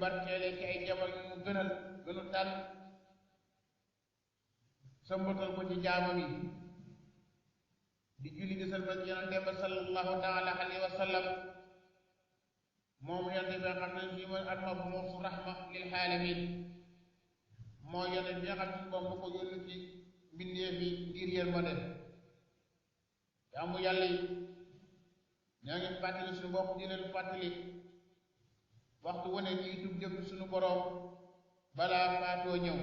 barkeele ci ay jabar yu mu gënal gënu tànn sëmbatal ko ci jaamam yi di julli di salmal ci yonente ba sallallahu taala alayhi wa sallam moom yonente bi nga xam ne bii mooy al-mab'uus rahma lil alamin moo yonente bi nga xam ne moom du ko yónni ci mbindeef yi ngir yërmande jaamu yàlla yi ñoo ngi fàttali suñu bopp di leen fàttali waxtu wane ñuy tub jëm ci suñu boroom balaa faatoo ñëw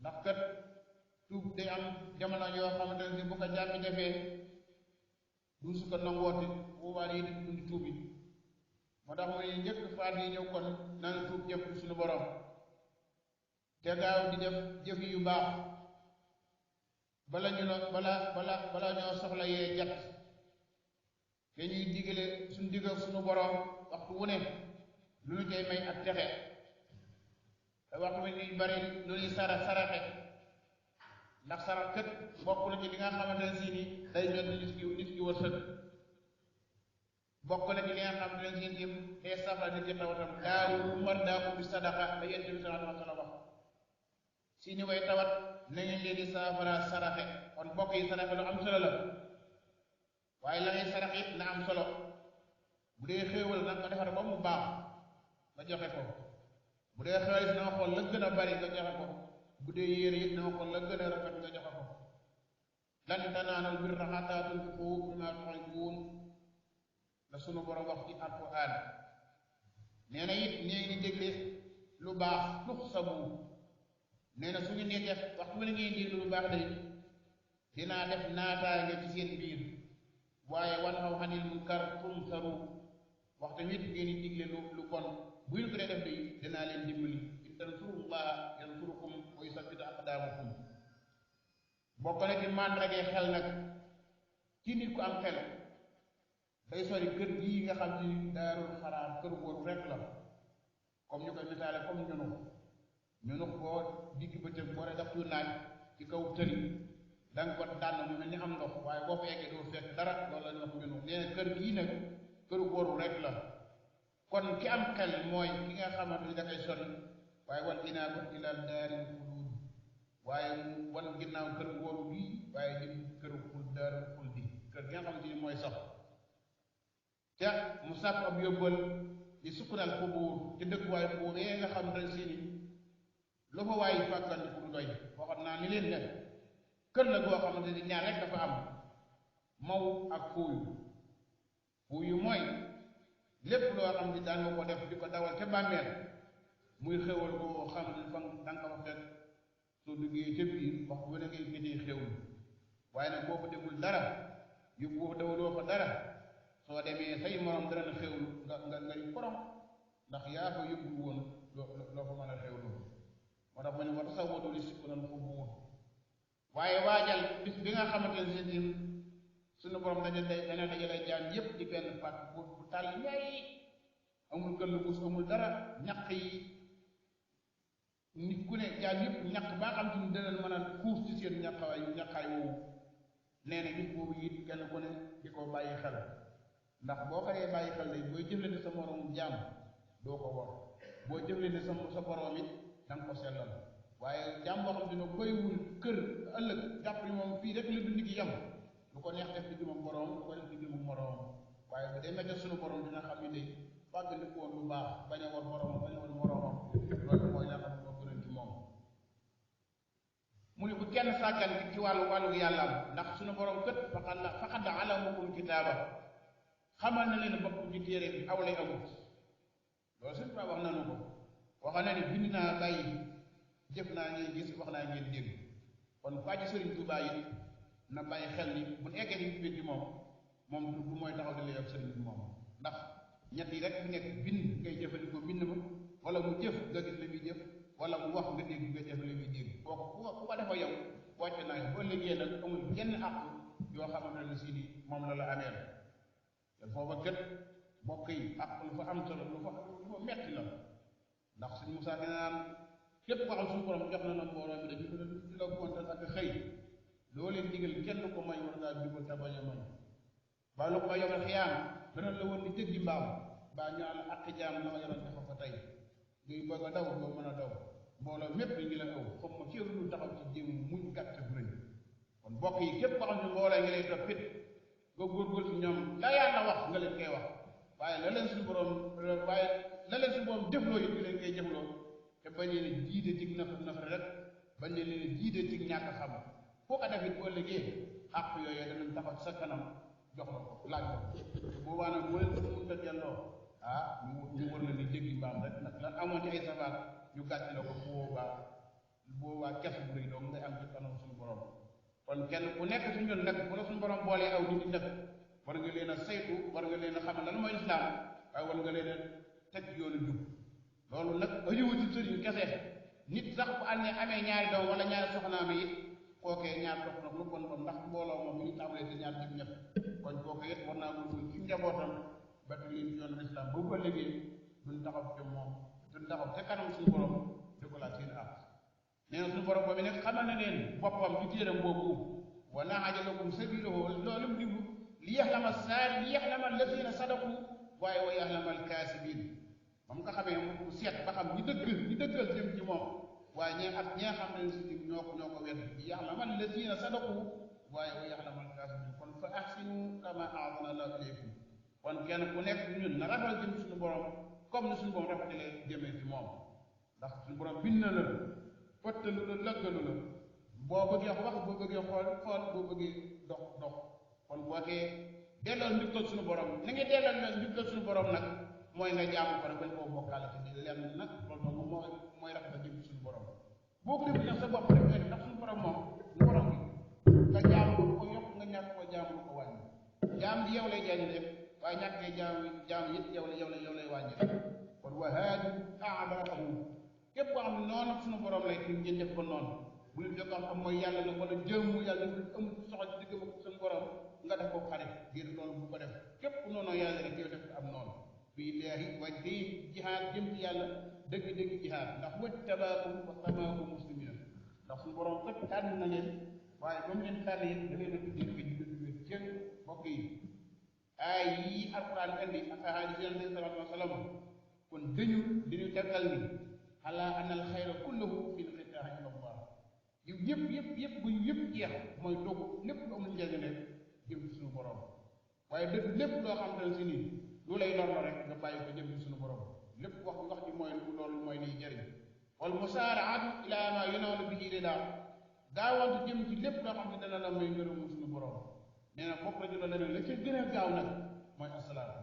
ndax kat tuub day am jamono yoo xamante ne bu ko jàmmi defee du su ko nangooti boobaa yi di dundi tuub yi moo tax mu ne njëkk faat yi ñëw kon nana tuub jëm ci suñu boroom te gaaw di def jëf yu baax bala ñu no bala ñoo soxla yee jat te ñuy digale suñu digal suñu boroom waxtu wu ne lu ñu koy may ak texe te waxtu wu ñuy bari lu ñuy saraxe ndax sarax kët bokk na ci li nga xamante ne si ni day ñot nit ki wërsëg bokk na ci li nga xamante ne si ni day safara nit ci tawatam daawu mar daaku bi sadaqa la yent bi sallallahu alayhi wa sallam wax si ni way tawat na ngeen leen di saafara saraxe kon bokk yi saraxe lu am solo la waaye la ngay sarax it na am solo bu dee xéewal nag nga defar ba mu baax nga joxe ko bu dee xéewal it na nga xool la gën a bari nga joxe ko bu dee yére it na nga xool la gën a rafet nga joxe ko lan tanaalul birra hattaa tunfiqu mimmaa tuhibbuun la sunu borom wax ci alquran nee na it nee ngi dégle lu baax tuxsabu nee na su ngeen dee def waxtu mu ne ngeen déglu lu baax day dinaa def naataange ci seen biir waaye wanhaw anil munkar tunsaru waxtu wit ngeen di digle lu bon bu ñu ko dee def day dinaa leen dimbali in tansurullaha yansurukum wa yusabbit aqdaamakum bokk na ci màndargay xel nag ci nit ku am xel day sori kër gii nga xam ni daarul xaraam kër wóoru rek la comme ñu koy misaale comme ñunux boo digg bëccëg boo dee daf tu naaj ci kaw tëri da nga ko tànn mu mel ni am ndox waaye boo fa eggee doo fekk dara loolu la ñuy wax ñunux nee na kër gii nag kër wóoru rek la kon ki am xel mooy ki nga xamante ni dafay sori waaye wal inaaba ila daaril xuluud waaye mu wan ginnaaw kër wóoru gii waaye jëm kër xul daaril xuldi kër gi nga xamante ni mooy sax te mu sàkk ab yóbbal di sukkanal xubuur ci dëkkuwaay buur yee nga xam ne si ni lu fa waaye fàggandiku du doy waxoon naa ni leen ne kër la goo xamante ni ñaar rek dafa am maw ak fuuyu mooy lépp loo xam ne daan nga ko def di ko dawal ca bàmmeel muy xewal koo xam ne fa danga ko fa fekk soo duggee ca biir wax bu ne ngay gëjee xewlu waaye nag boo ko deful dara yóbbu ko dawaloo fa dara soo demee say morom dana na xewlu ngay korom ndax yaa fa yóbbu woon loo fa mën a xewlu moo tax ma ne wa tasawwadu li sukkanal xubuur waaye waajal bis bi nga xamante ne si suñu borom dana dajale jaam yépp di benn pàkk bu tàll ñaay amul këll gus amul dara ñaq yi nit ku ne jaam yépp ñaq baa xam ci ni dana mën a xuus ci seen ñaqaay woowu nee na bis boobu it kenn ku ne di ko bàyyi xel ndax boo ko dee bàyyi xel day booy jëflante sa moroom jaam doo ko war boo jëflante sa boroom it danga ko sellal waaye jaam boo xam ne koywul kër ëllëg jàpp ni moom fii rek la dund gi yam lu ko neex def di jëm ak boroom lu ko def di jëm ak moroom waaye bu dee mette suñu boroom dina xam ni day fàggandiku woon lu baax bañ a war boroomam bañ a war moroomam loolu mooy la xam moo gënal ci moom mu ne bu kenn sàggan ci wàllu yàllaam ndax suñu boroom kët faqad alamakum kitaaba xamal na leen boppam ci téere bi aw lay amut loolu suñu fa wax nanu ko waxa na ni bind naa bàyyi jëf naa ngeen gis wax naa ngeen dégg kon fàcc Sëriñ Tuubaa yi na bàyyi xel ni bu eggee di bind moom du mooy taxaw di lay ak sëriñ bi moom ndax ñett yi rek fi nekk bind ngay jëfandikoo bind ma wala mu jëf nga gis la muy jëf wala mu wax nga dégg nga jëf la muy dégg kooku ku ko defa yow wàcc naa boo liggéey nag amul jenn àq yoo xamante ne si ni moom la ameel te foofa gët bokk yi àq lu fa am solo lu fa metti la ndax suñu Musaa dina naan képp ko xam suñu borom jox na mbooloo mi dañu di la kontaan ak xëy loo leen digal kenn ko may war ngaa jubal te bañ a may ba lu ko yomal xiyaam dana la woon di tëggi mbaam baa ñu am ak jaam la nga yoroon dafa ko tey ngay bëgg a daw doo mën a daw mbooloo mépp ngi la ëw xam ma kéew lu taxaw ci jéem muñ gàtt bu rëy kon mbokk yi képp koo xam ne mbooloo ngi lay toppit nga góorgóor ci ñoom la yàlla wax nga leen koy wax waaye la leen suñu borom jëfloo yi di leen koy jëfloo te bañ leen a jiite ci nafar rek bañ leen a jiite ci ñàkk xam foo ko def it boo liggéey àq yooyu danañ taxaw ci sa kanam jox la ko laaj ko boobaa nag boo leen ko mënta delloo ñu war la ni jéggi mbaam rek nag lan amoon ci ay safar ñu gàcc la ko boobaa kes bu rëy doom ngay am ci kanam suñu borom kon kenn ku nekk ci ñun nag bu la suñu borom boolee aw nit ñi nag war nga leen a saytu war nga leen a xamal lan mooy lislaam waaye war nga leen a teg yoonu jub loolu nag ajuwu ci sëriñ kese nit sax bu amee ñaari doom wala ñaari soxnaam yi kookee ñaar topp nag lu bon bon ndax mbooloo moom mi ñu tàmbalee te ñaar jëm ñett kon kookee it war naa góorgóorlu ci njabootam ba te leen ci yoonu lislaam boobu ba léegi duñ taxaw ci moom duñ taxaw te kanam suñu borom di ko laaj seen àq nee na suñu borom boobu nag xamal na leen boppam ci téeram boobu wa nahada lakum sabilahu loolu mu dibu li yaxlama alladina sadaqu waaye wa yaxlama alkaasibin moom nga xamee mu seet ba xam ñi dëggal jëm ci moom waaye ñi nga xam ne si ñoo ko wet li yaxlama alladina sadaqu waaye wa yaxlama alkaasibin kon fa ahsinu kama ahsana allahu ilaykum kon kenn ku nekk ñun na rafetal jëm suñu borom comme ni suñu borom rafetalee jëmee ci moom ndax suñu borom bind na la fëttalu la lëggalu la boo bëggee wax boo bëggee xool boo bëggee dox kon boo kee delloo njukkal suñu borom na nga delloo njukkal suñu borom nag mooy nga jaamu ko rek bañ koo bokkaale ci di lenn nag loolu moom mooy rafetal jëm suñu borom boo ko defee sa bopp rek ngay def ndax suñu borom moom lu borom bi nga jaamu ko yokk nga ñàkk ko jaamu ko wàññi jaam bi yow lay jaañu def waaye ñàkkee jaamu it yow lay wàññi rek kon wahaadu aadaahu képp koo xam ne noonu suñu borom lay tim ngeen def ko noonu bu leen fekkoon xam mooy yàlla la wala jëmu yàlla amul soxla ci diggam ak suñu borom nga def ko xarit ngir loolu bu ko def képp noonu yàlla rek yow def ko am noonu fii leehi waaye day jihaad jëm ci yàlla dëgg-dëgg jihaad ndax wajtabaakum wa samaakum muslimina ndax suñu borom kat tànn na leen waaye ba mu leen tànn it da leen a tuddee ko jullit cën mbokk yi ay yii alquran indi ak ahadis yonent bi sallallahu alayhi wa sallam kon dañu diñu tegtal ni ala anna al xayra kulluhu fi lxitaahi ila allah yu yëpp bu yëpp jeex mooy doog lépp lu amul njëriñ rek jëm ci suñu borom waaye dëgg lépp loo xam ne si nii lu lay lor rek nga bàyyi ko jëm ci suñu borom lépp wax ji mooy loolu mooy liy jëriñ wal musaaraatu ila ma yunaalu bihi ridaa gaawantu jëm ci lépp loo xam ne dana la may ngërëmu suñu borom nee na bokk na ci loolu leneen la ca gën a gaaw nag mooy asalaatu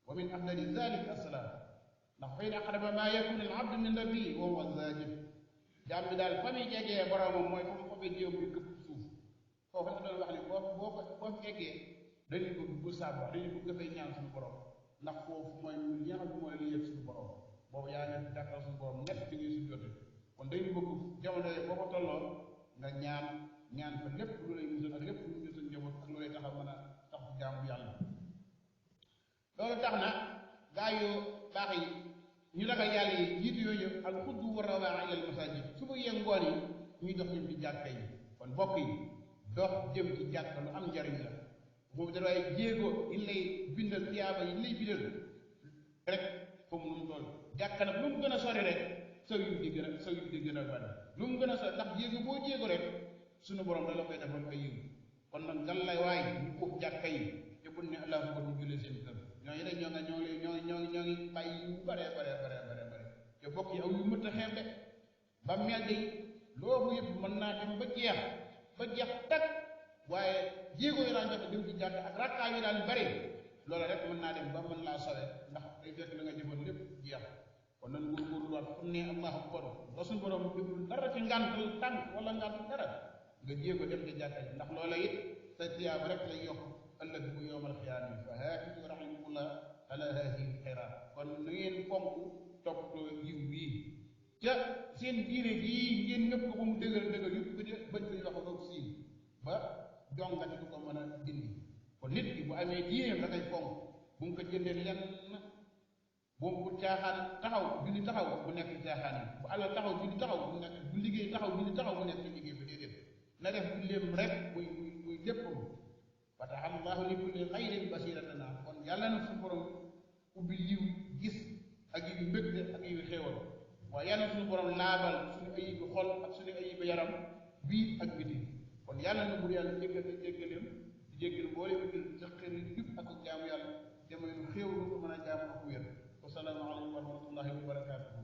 wa min afdali zalik asalaat ndax fa in aqraba ma yakunu al abdu min rabbi wa huwa zaajid jaam bi daal fa muy jegee boromam mooy fa mu ko fee jéem bi këpp suuf foofu la doon wax ne boo fi eggee dañuy bëgg bu sàbba dañuy bëgg dafay ñaan suñu borom ndax foofu mooy li nga xam ne mooy li yëg suñu borom boobu yaa ngi jàkkal suñu borom ñett ci ngay sujjóote kon dañuy bëgg jamono yooyu boo ko tolloo nga ñaan fa lépp lu lay musal ak lépp lu musal sa njaboot ak lu lay tax a mën a tax jaamu yàlla loolu tax na gaa yu baax yi ñu ragal yàlla yi jiitu yooyu al xuddu wa rawaa ilal masajid su ma yee ngoon yi ñuy dox jëm ci jàkka yi kon bokk yi dox jëm ci jàkka lu am njariñ la boobu dafay jéego yi lay bindal tiyaaba yi lay bindal rek foofu nu mu toll jàkka nag lu mu gën a sori rek saw yu di gën a bari lu mu gën a sori ndax jéego boo jéego rek sunu borom da la koy defal ay yiw kon nag gan lay waay ñu uuf jàkka yi te bu ne allah ko ñu jullee seen kër ñooñu rek ñoo ngi bàyyi yu bare te bokk yi aw yu mëtt a xeeb de ba mel de loobu yëpp mën naa dem ba jeex tag waaye jéego yi daan joxe dem ci jàkk ak rakkaa yi daan bari loola rek mën naa dem ba mën laa sawe ndax day fekk la nga jëfoon lépp jeex kon nan góorgóorlu waat fu ne allahu akbar ba suñu borom deful dara ci ngàntal tànk wala ngàntal dara nga jéego dem ci jàkka ji ndax loola it sa tiyaaba rek lay yokk ëllëg bu yowmal xiyaama fa haafizu rahimakumullah ala haadihi xayraat kon na ngeen fonk toppatoo yiw bii ca seen diine jii ngeen ñëpp ko ba mu dëgër yëpp bañ koy wax ak siin ba jongati du ko mën a dindi kon nit ki bu amee diine da koy fonk bu mu ko jëndee lenn bu caaxaan taxaw julli taxaw bu nekk caaxaan yi bu alal taxaw julli taxaw bu nekk bu liggéey taxaw julli taxaw bu nekk liggéey ba déedéet na def julleem rek muy léppam fataha allahu li kulli xayrin basiratana kon yàlla na suñu borom ubbi yiw gis ak yiw mbégte ak yiw xéewal waaye yàlla na suñu borom laabal suñu ayibi xol ak suñu ayibi yaram biir ak biti kon yàlla na bur yàlla jéggal te jéggaleem di jéggal boole bi jël sa xër yu jub ak jaamu yàlla te may nu xéewal ko mën a jaamu ak wér wasalaamu aleykum wa rahmatullahi wa barakaatuhu